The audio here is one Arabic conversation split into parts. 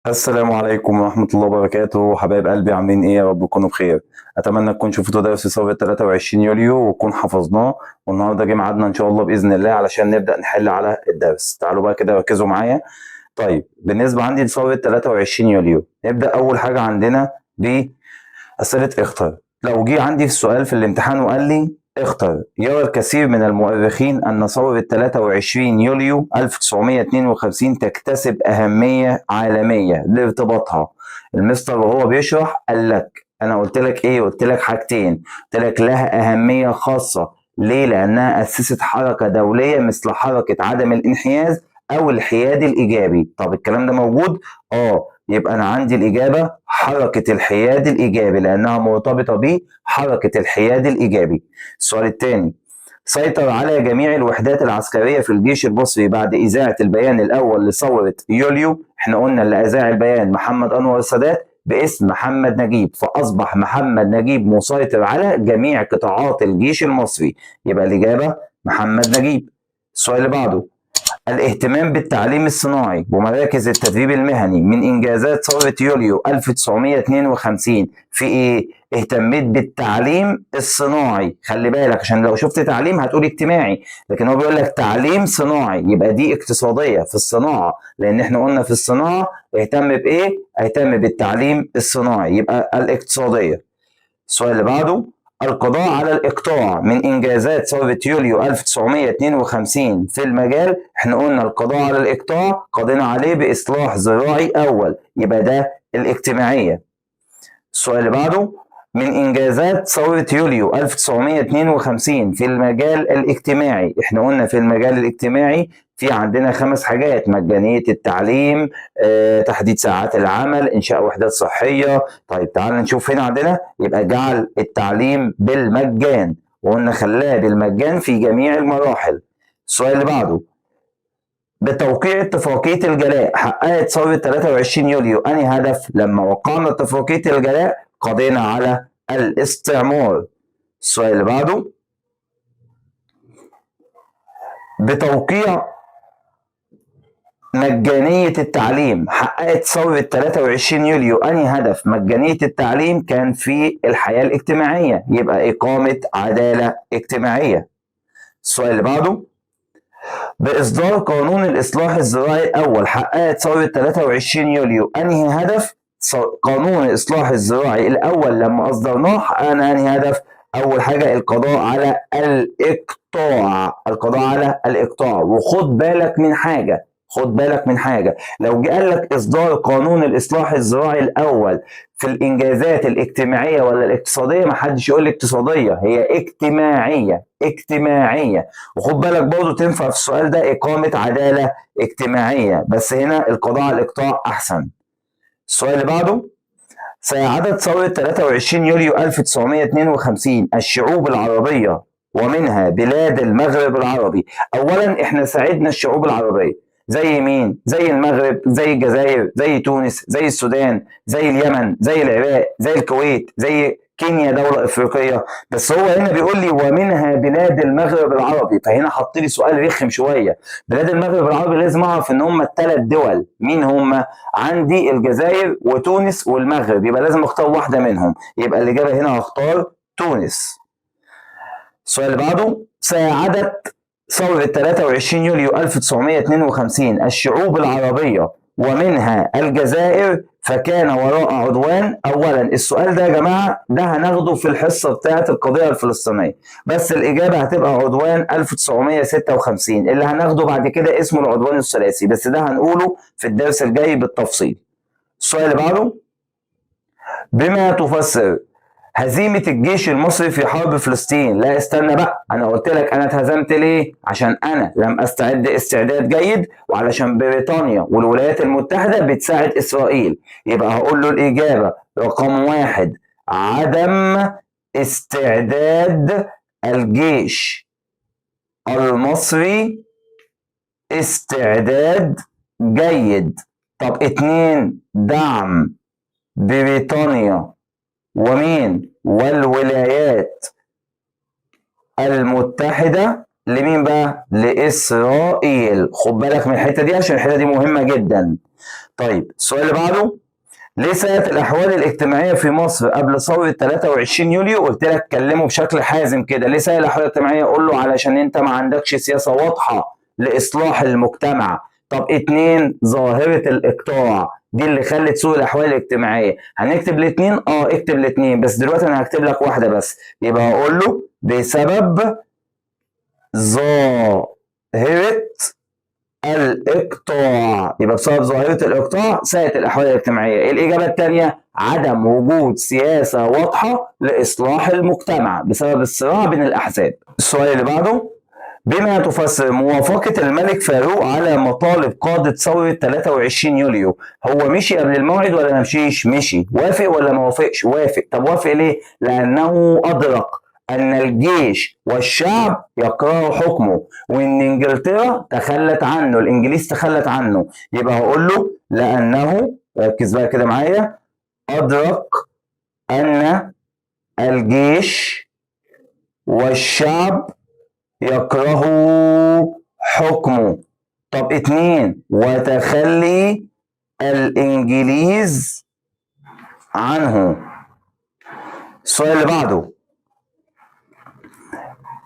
السلام عليكم ورحمة الله وبركاته، حبايب قلبي عاملين ايه؟ يا رب تكونوا بخير. اتمنى تكونوا شفتوا درس ثورة 23 يوليو ونكون حفظناه، والنهارده جه ميعادنا ان شاء الله باذن الله علشان نبدا نحل على الدرس. تعالوا بقى كده ركزوا معايا. طيب بالنسبة عندي لثورة 23 يوليو، نبدا اول حاجة عندنا بأسئلة اختر. لو جه عندي في السؤال في الامتحان وقال لي اختر، يرى الكثير من المؤرخين أن ثورة 23 يوليو 1952 تكتسب أهمية عالمية لارتباطها. المستر وهو بيشرح قال لك، أنا قلت لك إيه؟ قلت لك حاجتين، قلت لك لها أهمية خاصة. ليه؟ لأنها أسست حركة دولية مثل حركة عدم الانحياز أو الحياد الإيجابي. طب الكلام ده موجود؟ يبقى أنا عندي الإجابة حركة الحياد الإيجابي، لأنها مرتبطة بحركة الحياد الإيجابي. السؤال الثاني، سيطر على جميع الوحدات العسكرية في الجيش المصري بعد إذاعة البيان الأول لثورة يوليو. احنا قلنا اللي أذاع البيان محمد أنور السادات باسم محمد نجيب، فأصبح محمد نجيب مسيطر على جميع قطاعات الجيش المصري، يبقى الإجابة محمد نجيب. السؤال اللي بعده، الاهتمام بالتعليم الصناعي ومراكز التدريب المهني من إنجازات ثورة يوليو 1952 في إيه؟ اهتميت بالتعليم الصناعي، خلي بالك عشان لو شفت تعليم هتقول اجتماعي، لكن هو بيقول لك تعليم صناعي، يبقى دي اقتصادية في الصناعة، لأن احنا قلنا في الصناعة اهتم بإيه؟ اهتم بالتعليم الصناعي، يبقى الاقتصادية. السؤال اللي بعده، القضاء على الإقطاع من إنجازات ثورة يوليو 1952 في المجال. احنا قلنا القضاء على الإقطاع قضينا عليه بإصلاح زراعي أول، يبقى ده الاجتماعية. السؤال اللي بعده، من إنجازات ثورة يوليو 1952 في المجال الاجتماعي. احنا قلنا في المجال الاجتماعي في عندنا 5 حاجات: مجانية التعليم، تحديد ساعات العمل، إنشاء وحدات صحية. طيب تعال نشوف هنا عندنا، يبقى جعل التعليم بالمجان، وقلنا خلاه بالمجان في جميع المراحل. السؤال اللي بعده، بتوقيع اتفاقية الجلاء حققت ثورة 23 يوليو أنهي هدف؟ لما وقعنا اتفاقية الجلاء قضينا على الاستعمار. السؤال اللي بعده، بتوقيع مجانية التعليم حققت ثورة 23 يوليو أنهي هدف؟ مجانية التعليم كان في الحياة الاجتماعية، يبقى إقامة عدالة اجتماعية. السؤال اللي بعده، بإصدار قانون الإصلاح الزراعي الأول حققت ثورة 23 يوليو أنهي هدف؟ قانون الإصلاح الزراعي الأول لما أصدرناه حققنا أنهي هدف؟ أول حاجة القضاء على الإقطاع، القضاء على الإقطاع. وخد بالك من حاجة، خد بالك من حاجة، لو جه قال لك إصدار قانون الإصلاح الزراعي الأول في الإنجازات الاجتماعية ولا الاقتصادية، ما حدش يقول لي اقتصادية، هي اجتماعية، اجتماعية. وخد بالك برضه تنفع في السؤال ده إقامة عدالة اجتماعية، بس هنا القضاء على الإقطاع أحسن. السؤال اللي بعده، ساعدت ثورة 23 يوليو 1952 الشعوب العربية ومنها بلاد المغرب العربي. أولا احنا ساعدنا الشعوب العربية زي مين؟ زي المغرب، زي الجزائر، زي تونس، زي السودان، زي اليمن، زي العراق، زي الكويت، زي كينيا دولة إفريقية. بس هو هنا بيقول لي ومنها بلاد المغرب العربي، فهنا حط لي سؤال رخم شوية. بلاد المغرب العربي لازم أعرف إن هم ال3 دول، مين هم؟ عندي الجزائر وتونس والمغرب، يبقى لازم اختار واحدة منهم، يبقى الإجابة هنا هختار تونس. السؤال اللي بعده، ساعدت ثورة 23 يوليو 1952 الشعوب العربية ومنها الجزائر فكان وراء عدوان. أولا السؤال ده يا جماعة ده هناخده في الحصة بتاعة القضية الفلسطينية، بس الإجابة هتبقى عدوان 1956. اللي هناخده بعد كده اسمه العدوان الثلاثي، بس ده هنقوله في الدرس الجاي بالتفصيل. السؤال اللي بعده، بما تفسر هزيمة الجيش المصري في حرب فلسطين. لا استنى بقى، انا قلت لك انا اتهزمت ليه؟ عشان انا لم استعد استعداد جيد، وعلشان بريطانيا والولايات المتحدة بتساعد اسرائيل. يبقى هقول له الاجابة رقم 1 عدم استعداد الجيش المصري استعداد جيد. طب 2 دعم بريطانيا ومين؟ والولايات المتحدة لمين بقى؟ لإسرائيل. خد بالك من الحتة دي عشان الحتة دي مهمة جدا. طيب السؤال اللي بعده، ليه ساءت الأحوال الاجتماعية في مصر قبل ثورة 23 يوليو؟ قلت لك كلمه بشكل حازم كده، ليه ساءت الأحوال الاجتماعية؟ قول له علشان أنت ما عندكش سياسة واضحة لإصلاح المجتمع. طب 2، ظاهرة الإقطاع دي اللي خلت سوء الأحوال الاجتماعية. هنكتب الاتنين؟ اكتب الاتنين، بس دلوقتي أنا هكتب لك واحدة بس. يبقى هقول له بسبب ظاهرة الإقطاع، يبقى بسبب ظاهرة الإقطاع ساءت الأحوال الاجتماعية. الإجابة الثانية عدم وجود سياسة واضحة لإصلاح المجتمع بسبب الصراع بين الأحزاب. السؤال اللي بعده، بما تفسر موافقة الملك فاروق على مطالب قادة ثورة 23 يوليو؟ هو مشي قبل الموعد ولا ما مشيش؟ مشي. وافق ولا ما وافقش؟ وافق. طب وافق ليه؟ لأنه أدرك أن الجيش والشعب يكرهوا حكمه، وإن إنجلترا تخلت عنه، الإنجليز تخلت عنه. يبقى هقول له لأنه، ركز بقى كده معايا، أدرك أن الجيش والشعب يكرهوا حكمه. طب 2، وتخلي الإنجليز عنه. السؤال اللي بعده،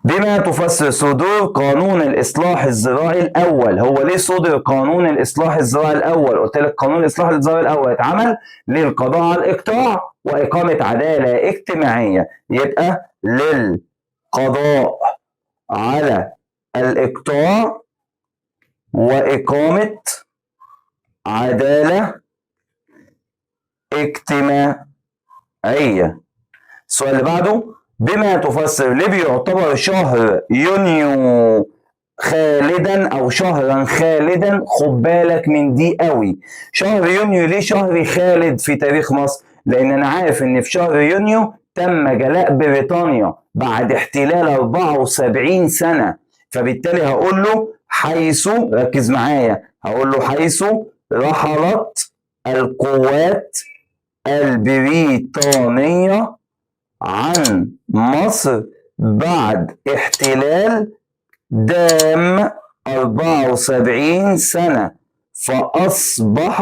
بما تفسر صدور قانون الإصلاح الزراعي الأول؟ هو ليه صدر قانون الإصلاح الزراعي الأول؟ قلت لك قانون الإصلاح الزراعي الأول اتعمل للقضاء على الإقطاع وإقامة عدالة اجتماعية. يبقى للقضاء على الإقطاع وإقامة عدالة اجتماعية. السؤال اللي بعده، بما تفسر ليه بيعتبر شهر يونيو خالدا او شهرا خالدا؟ خد بالك من دي قوي. شهر يونيو ليه شهر خالد في تاريخ مصر؟ لان انا عارف ان في شهر يونيو تم جلاء بريطانيا بعد احتلال 74 سنة، فبالتالي هقول له حيث، ركز معايا، هقول له حيث رحلت القوات البريطانية عن مصر بعد احتلال دام 74 سنة، فأصبح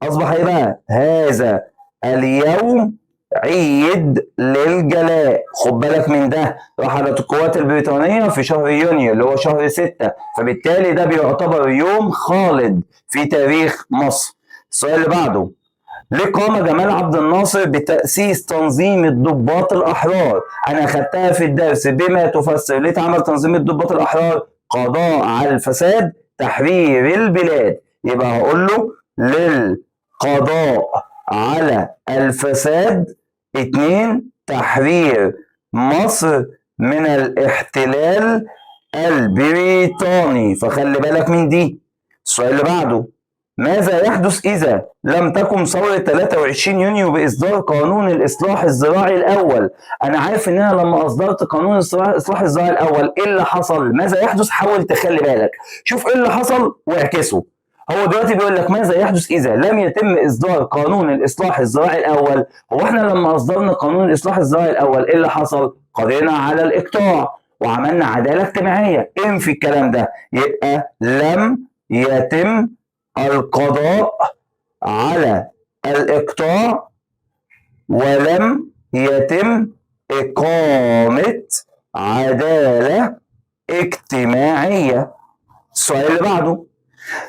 ايه بقى هذا اليوم عيد للجلاء. خد بالك من ده، رحلت القوات البريطانية في شهر يونيو اللي هو شهر 6، فبالتالي ده بيعتبر يوم خالد في تاريخ مصر. السؤال اللي بعده، ليه قام جمال عبد الناصر بتأسيس تنظيم الضباط الأحرار؟ أنا خدتها في الدرس. بما تفسر ليه اتعمل تنظيم الضباط الأحرار؟ قضاء على الفساد، تحرير البلاد. يبقى هقول له للقضاء على الفساد. 2، تحرير مصر من الاحتلال البريطاني، فخلي بالك من دي. السؤال اللي بعده، ماذا يحدث إذا لم تقم ثورة 23 يونيو بإصدار قانون الإصلاح الزراعي الأول؟ أنا عارف إن أنا لما أصدرت قانون الإصلاح الزراعي الأول إيه اللي حصل؟ ماذا يحدث؟ حاول تخلي بالك، شوف إيه اللي حصل واعكسه. هو دلوقتي بيقول لك ماذا يحدث إذا لم يتم إصدار قانون الإصلاح الزراعي الأول. هو إحنا لما أصدرنا قانون الإصلاح الزراعي الأول إيه اللي حصل؟ قضينا على الإقطاع وعملنا عدالة اجتماعية. انفي الكلام ده، يبقى لم يتم القضاء على الإقطاع ولم يتم إقامة عدالة اجتماعية. السؤال اللي بعده،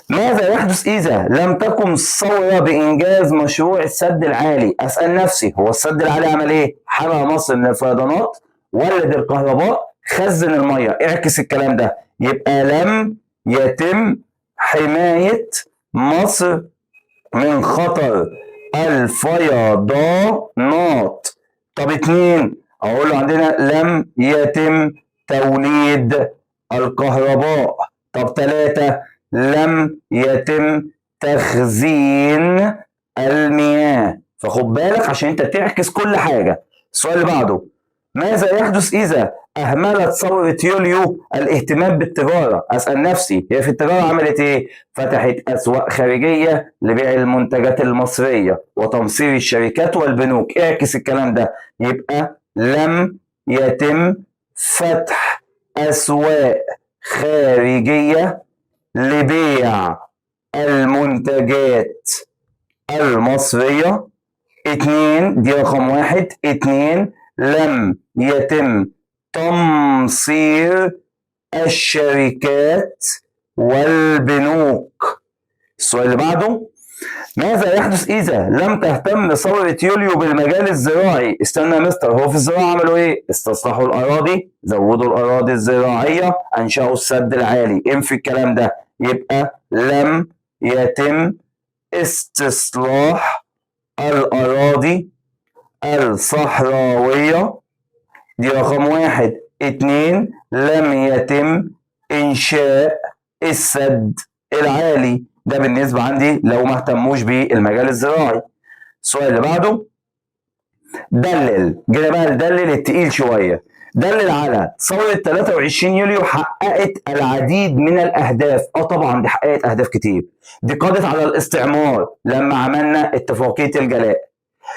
ماذا يحدث إذا لم تقم الثورة بإنجاز مشروع السد العالي؟ أسأل نفسي، هو السد العالي عمل إيه؟ حمى مصر من الفيضانات، ولد الكهرباء، خزن المية. اعكس الكلام ده، يبقى لم يتم حماية مصر من خطر الفيضانات. طب 2، اقول له عندنا لم يتم توليد الكهرباء. طب 3، لم يتم تخزين المياه. فخد بالك عشان انت تعكس كل حاجة. السؤال اللي بعده، ماذا يحدث إذا أهملت ثورة يوليو الاهتمام بالتجارة؟ أسأل نفسي، هي في التجارة عملت إيه؟ فتحت أسواق خارجية لبيع المنتجات المصرية وتمصير الشركات والبنوك. اعكس الكلام ده، يبقى لم يتم فتح أسواق خارجية لبيع المنتجات المصرية. 2 دي رقم 1. 2 لم يتم تمصير الشركات والبنوك. السؤال اللي بعده، ماذا يحدث إذا لم تهتم ثورة يوليو بالمجال الزراعي؟ استنى يا مستر، هو في الزراعة عملوا إيه؟ استصلحوا الأراضي، زودوا الأراضي الزراعية، أنشأوا السد العالي. انفي الكلام ده، يبقى لم يتم استصلاح الأراضي الصحراوية. دي رقم 1. 2 لم يتم إنشاء السد العالي. ده بالنسبة عندي لو ما اهتموش بالمجال الزراعي. السؤال اللي بعده، دلل. جينا بقى ندلل التقيل شوية. دلل على ثورة 23 يوليو حققت العديد من الأهداف. طبعا دي حققت أهداف كتير. دي قضت على الاستعمار لما عملنا اتفاقية الجلاء.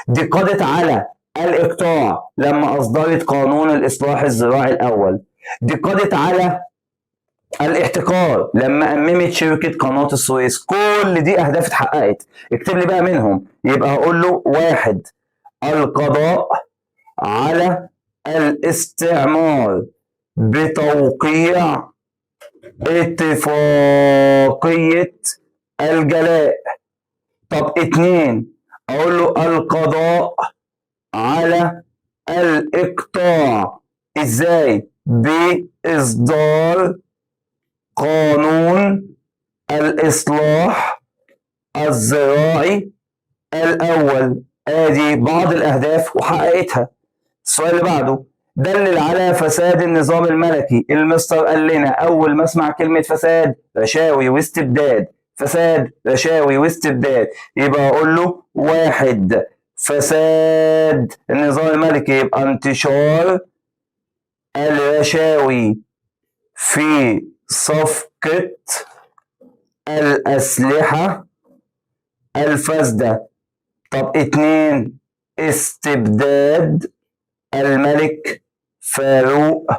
دي قضت على الإقطاع لما أصدرت قانون الإصلاح الزراعي الأول. دي قضت على الاحتكار لما أممت شركة قناة السويس. كل دي أهداف اتحققت. اكتب لي بقى منهم. يبقى هقول له 1 القضاء على الاستعمار بتوقيع اتفاقية الجلاء. طب 2 أقول له القضاء على الإقطاع. إزاي؟ بإصدار قانون الإصلاح الزراعي الأول. آدي بعض الأهداف وحققتها. السؤال اللي بعده، دلل على فساد النظام الملكي. المستر قال لنا أول ما أسمع كلمة فساد، رشاوي واستبداد. فساد، رشاوي واستبداد. يبقى أقول له 1 فساد النظام الملكي، يبقى انتشار الرشاوي في صفقة الأسلحة الفاسدة. طب 2 استبداد الملك فاروق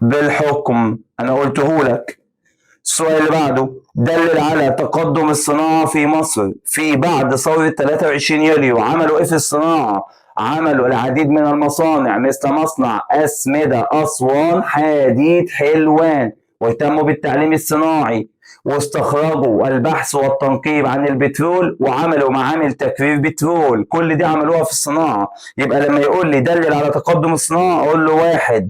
بالحكم. أنا قلته لك. السؤال اللي بعده، دلل على تقدم الصناعة في مصر في بعد ثورة 23 يوليو. عملوا إيه في الصناعة؟ عملوا العديد من المصانع مثل مصنع أسمدة أسوان حديد حلوان، واهتموا بالتعليم الصناعي، واستخرجوا البحث والتنقيب عن البترول، وعملوا معامل تكرير بترول. كل دي عملوها في الصناعة. يبقى لما يقول لي دلل على تقدم الصناعة، أقول له 1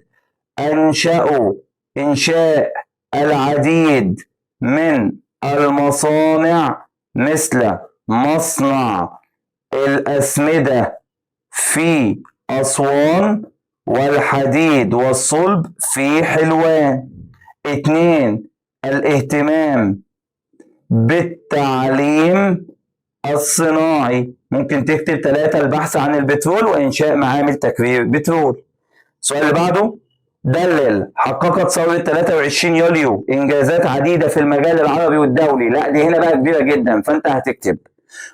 أنشأوا إنشاء العديد من المصانع مثل مصنع الأسمدة في أسوان والحديد والصلب في حلوان. 2 الاهتمام بالتعليم الصناعي. ممكن تكتب 3 البحث عن البترول وإنشاء معامل تكرير بترول. السؤال اللي بعده، دلل حققت ثورة 23 يوليو إنجازات عديدة في المجال العربي والدولي. لا دي هنا بقى كبيرة جدا، فأنت هتكتب.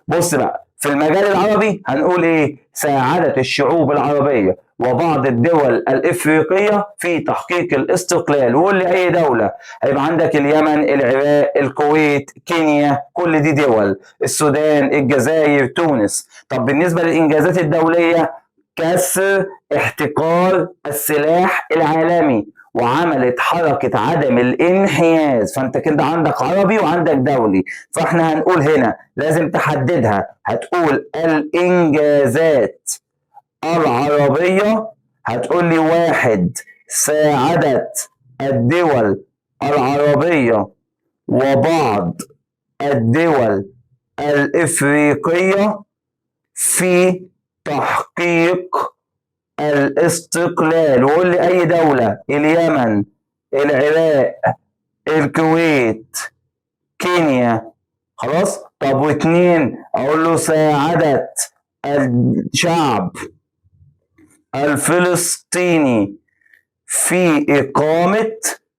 بص بقى، في المجال العربي هنقول إيه؟ ساعدت الشعوب العربية وبعض الدول الإفريقية في تحقيق الاستقلال. وقول لي أي دولة. هيبقى عندك اليمن، العراق، الكويت، كينيا، كل دي دول. السودان، الجزائر، تونس. طب بالنسبة للإنجازات الدولية، كسر احتكار السلاح العالمي، وعملت حركة عدم الانحياز. فانت كده عندك عربي وعندك دولي، فاحنا هنقول هنا لازم تحددها. هتقول الانجازات العربية. هتقول لي 1 ساعدت الدول العربية وبعض الدول الإفريقية في تحقيق الاستقلال. وقول لي أي دولة. اليمن، العراق، الكويت، كينيا. خلاص. طب 2 أقول له ساعدت الشعب الفلسطيني في إقامة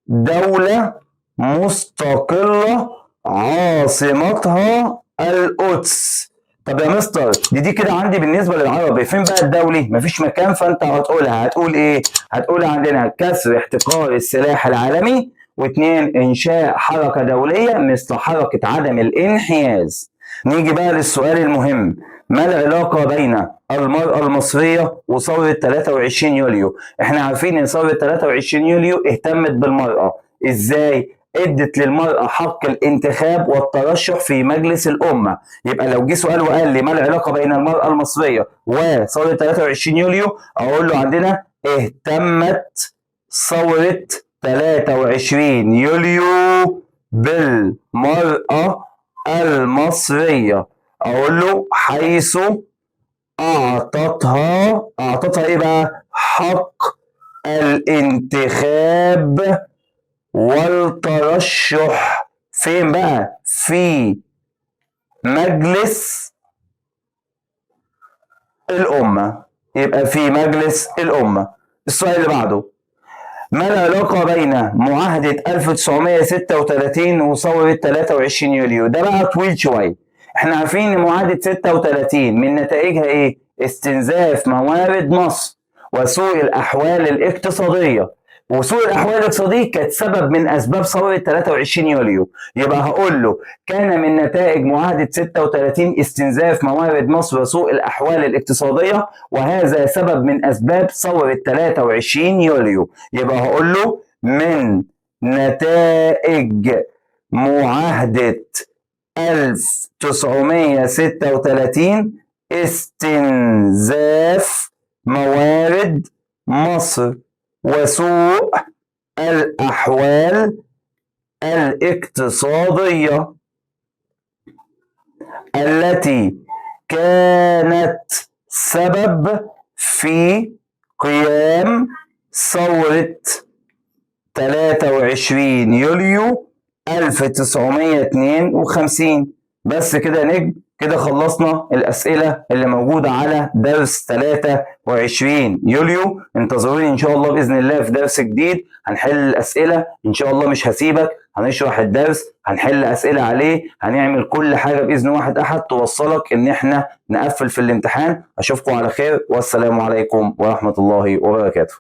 دولة مستقلة عاصمتها القدس. طب يا مستر دي كده عندي بالنسبة للعربي. فين بقى الدولي؟ مفيش مكان، فانت هتقولها. هتقول ايه؟ هتقول عندنا كسر احتكار السلاح العالمي، واثنين إنشاء حركة دولية مثل حركة عدم الانحياز. نيجي بقى للسؤال المهم، ما العلاقة بين المرأة المصرية وثورة 23 يوليو؟ احنا عارفين ان ثورة 23 يوليو اهتمت بالمرأة. ازاي؟ ادت للمرأة حق الانتخاب والترشح في مجلس الأمة. يبقى لو جه سؤال وقال لي ما العلاقة بين المرأة المصرية وثورة 23 يوليو، اقول له عندنا اهتمت ثورة 23 يوليو بالمرأة المصرية. اقول له حيث اعطتها ايه بقى؟ حق الانتخاب والترشح. فين بقى؟ في مجلس الأمة. يبقى في مجلس الأمة. السؤال اللي بعده، ما العلاقة بين معاهدة 1936 وثورة 23 يوليو؟ ده بقى طويل شوية. احنا عارفين ان معاهدة 36 من نتائجها ايه؟ استنزاف موارد مصر وسوء الأحوال الاقتصادية. وسوء الأحوال الاقتصادية كانت سبب من أسباب ثورة 23 يوليو. يبقى هقول له كان من نتائج معاهدة 36 استنزاف موارد مصر وسوء الأحوال الاقتصادية، وهذا سبب من أسباب ثورة 23 يوليو. يبقى هقول له من نتائج معاهدة 1936 استنزاف موارد مصر وسوء الأحوال الاقتصادية التي كانت سبب في قيام ثورة 23 يوليو 1952. بس كده نجم، كده خلصنا الأسئلة اللي موجودة على درس 23 يوليو. انتظروني إن شاء الله بإذن الله في درس جديد هنحل الأسئلة إن شاء الله. مش هسيبك، هنشرح الدرس، هنحل أسئلة عليه، هنعمل كل حاجة بإذن واحد أحد توصلك إن إحنا نقفل في الامتحان. أشوفكم على خير، والسلام عليكم ورحمة الله وبركاته.